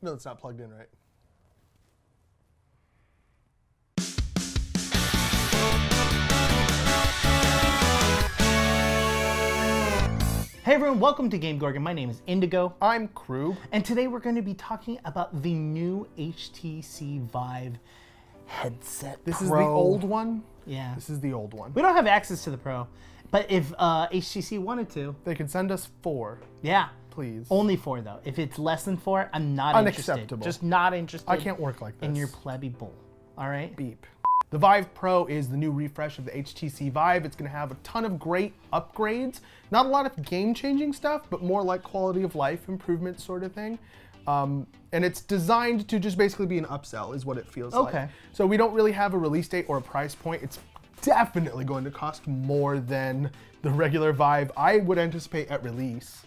No, it's not plugged in right. Hey everyone, welcome to GameGorgon. My name is Indigo. I'm Crew. And today we're going to be talking about the new HTC Vive headset This Pro. is the old one? Yeah. This is the old one. We don't have access to the Pro, but if HTC wanted to. They can send us 4. Yeah. Please. Only 4 though. If it's less than 4, I'm not Unacceptable. interested. Just not interested. I can't work like this. In your plebby bull. All right? Beep. The Vive Pro is the new refresh of the HTC Vive. It's going to have a ton of great upgrades. Not a lot of game-changing stuff, but more like quality of life improvement sort of thing. And it's designed to just basically be an upsell is what it feels like. So we don't really have a release date or a price point. It's definitely going to cost more than the regular Vive. I would anticipate at release.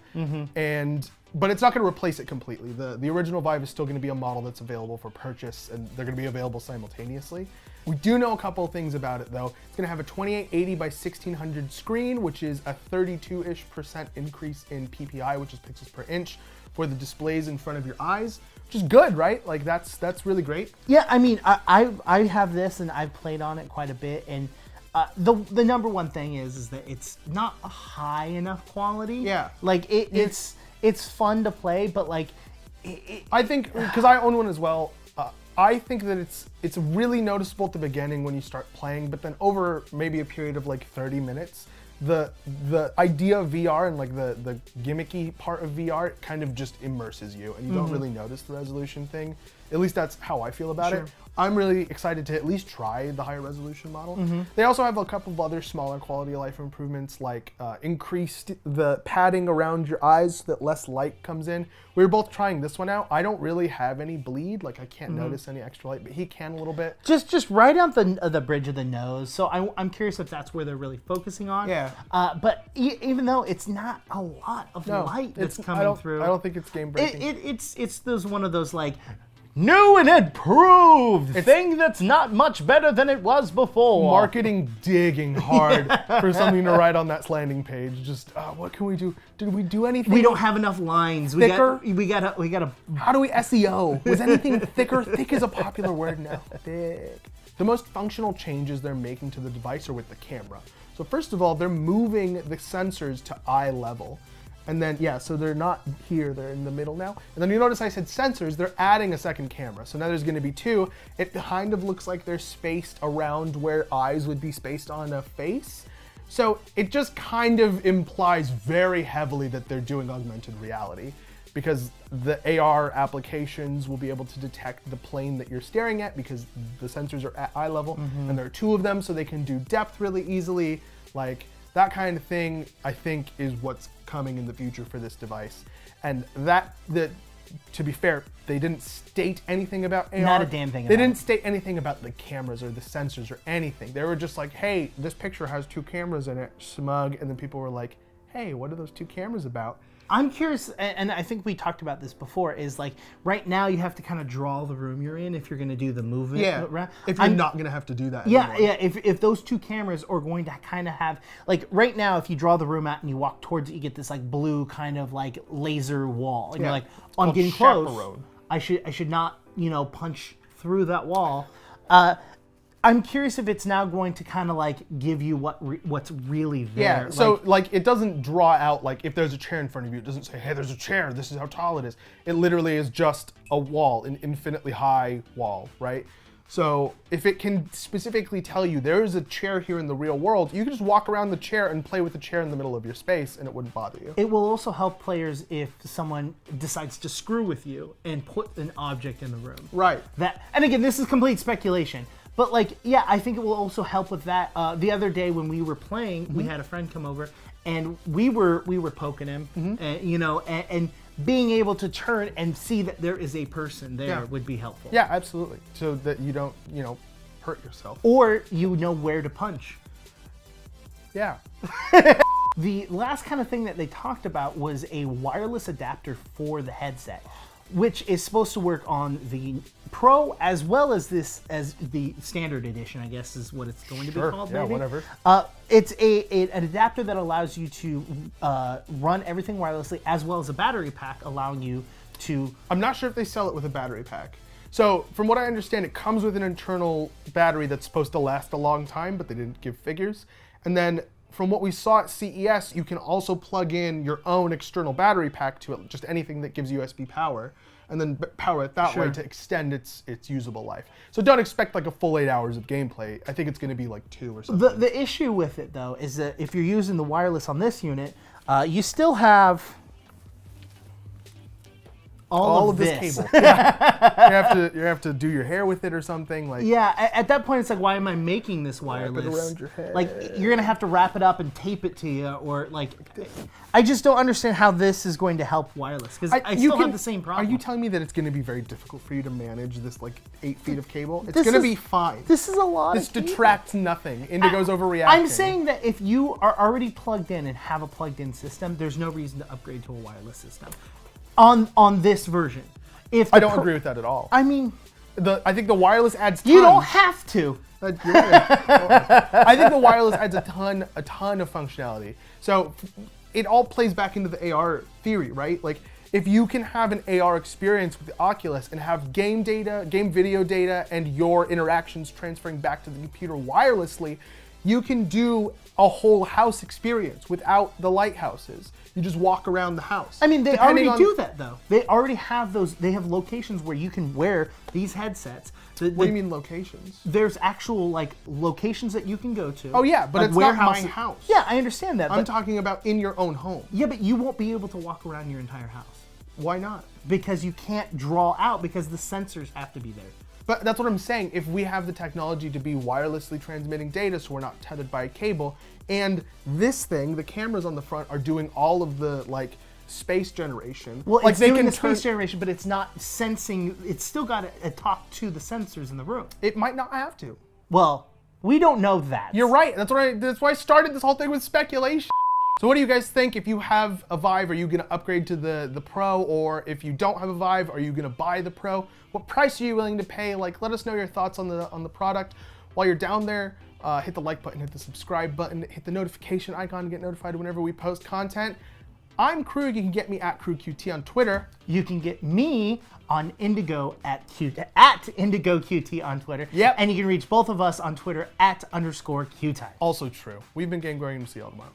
But it's not going to replace it completely. The original Vive is still going to be a model that's available for purchase, and they're going to be available simultaneously. We do know a couple of things about it though. It's going to have a 2880 by 1600 screen, which is a 32-ish% increase in PPI, which is pixels per inch, for the displays in front of your eyes, which is good, right? Like that's really great. Yeah, I mean, I have this and I've played on it quite a bit, and the number one thing is that it's not a high enough quality. Yeah. Like it's fun to play, but like I think, because I own one as well, I think that it's really noticeable at the beginning when you start playing, but then over maybe a period of like 30 minutes, the idea of VR and like the gimmicky part of VR kind of just immerses you, and you don't really notice the resolution thing. At least that's how I feel about it. I'm really excited to at least try the higher resolution model. They also have a couple of other smaller quality of life improvements, like increased the padding around your eyes so that less light comes in. We were both trying this one out. I don't really have any bleed, like I can't notice any extra light, but he can a little bit. Just right out the bridge of the nose. So I'm curious if that's where they're really focusing on. Yeah. But even though it's not a lot of light that's coming through, I don't think it's game breaking. It's one of those like, new and improved thing that's not much better than it was before. Marketing digging hard for something to write on that landing page. Just what can we do? Did we do anything? We don't have enough lines. Thicker? We gotta. How do we SEO? Was anything thicker? Thick is a popular word now. Thick. The most functional changes they're making to the device are with the camera. So first of all, they're moving the sensors to eye level. And then, yeah, so they're not here, they're in the middle now. And then you notice I said sensors, they're adding a second camera. So now there's gonna be 2. It kind of looks like they're spaced around where eyes would be spaced on a face. So it just kind of implies very heavily that they're doing augmented reality, because the AR applications will be able to detect the plane that you're staring at because the sensors are at eye level, and there are 2 of them, so they can do depth really easily. Like, that kind of thing, I think, is what's coming in the future for this device. And to be fair, they didn't state anything about AR. Not a damn thing. They didn't state anything about the cameras or the sensors or anything. They were just like, hey, this picture has 2 cameras in it, smug. And then people were like, hey, what are those 2 cameras about? I'm curious, and I think we talked about this before, is like right now you have to kind of draw the room you're in if you're going to do the movement. Yeah, if you're not going to have to do that anymore. Yeah, if those 2 cameras are going to kind of have, like right now if you draw the room out and you walk towards it, you get this like blue kind of like laser wall. And you're like, oh, I'm getting close. I should not, punch through that wall. I'm curious if it's now going to kind of like give you what's really there. Yeah, so like it doesn't draw out, like if there's a chair in front of you, it doesn't say, hey, there's a chair, this is how tall it is. It literally is just a wall, an infinitely high wall, right? So if it can specifically tell you there's a chair here in the real world, you can just walk around the chair and play with the chair in the middle of your space and it wouldn't bother you. It will also help players if someone decides to screw with you and put an object in the room. Right. And again, this is complete speculation. But like, yeah, I think it will also help with that. The other day when we were playing, we had a friend come over, and we were poking him, and being able to turn and see that there is a person there would be helpful. Yeah, absolutely. So that you don't, hurt yourself. Or you know where to punch. Yeah. The last kind of thing that they talked about was a wireless adapter for the headset, which is supposed to work on the Pro as well as the standard edition, I guess is what it's going to be called. Yeah, maybe. whatever. It's an adapter that allows you to run everything wirelessly, as well as a battery pack allowing you to... I'm not sure if they sell it with a battery pack. So from what I understand, it comes with an internal battery that's supposed to last a long time, but they didn't give figures. And then from what we saw at CES, you can also plug in your own external battery pack to it, just anything that gives USB power, and then power it that way to extend its usable life. So don't expect like a full 8 hours of gameplay. I think it's going to be like 2 or something. The issue with it, though, is that if you're using the wireless on this unit, you still have all of this cable. Yeah. you have to do your hair with it or something. Like at that point, it's like, why am I making this wireless? Wrap it around your head. Like, you're gonna have to wrap it up and tape it to you, or like, I just don't understand how this is going to help wireless, because I still have the same problem. Are you telling me that it's going to be very difficult for you to manage this like 8 feet of cable? It's going to be fine. This is a lot. This detracts nothing. Indigo's overreacting. I'm saying that if you are already plugged in and have a plugged-in system, there's no reason to upgrade to a wireless system. On this version. I don't agree with that at all. I mean, I think the wireless adds tons. You don't have to. I think the wireless adds a ton of functionality. So it all plays back into the AR theory, right? Like, if you can have an AR experience with the Oculus and have game data, game video data, and your interactions transferring back to the computer wirelessly, you can do a whole house experience without the lighthouses. You just walk around the house. I mean, they already do that, though. They already have those. They have locations where you can wear these headsets. What do you mean locations? There's actual like locations that you can go to. Oh yeah, but like it's not my house. Yeah, I understand that. I'm talking about in your own home. Yeah, but you won't be able to walk around your entire house. Why not? Because you can't draw out, because the sensors have to be there. But that's what I'm saying. If we have the technology to be wirelessly transmitting data so we're not tethered by a cable, and this thing, the cameras on the front, are doing all of the like space generation. Well, like it's doing the space generation, but it's not sensing. It's still got to talk to the sensors in the room. It might not have to. Well, we don't know that. You're right. That's why I started this whole thing with speculation. So what do you guys think? If you have a Vive, are you going to upgrade to the Pro? Or if you don't have a Vive, are you going to buy the Pro? What price are you willing to pay? Like, let us know your thoughts on the product. While you're down there, hit the like button, hit the subscribe button, hit the notification icon to get notified whenever we post content. I'm Crew. You can get me at QueueTimes on Twitter. You can get me on Indigo at IndigoQT on Twitter. Yep. And you can reach both of us on Twitter at _QueueTimes. Also true. We've been GameGorgon. See y'all tomorrow.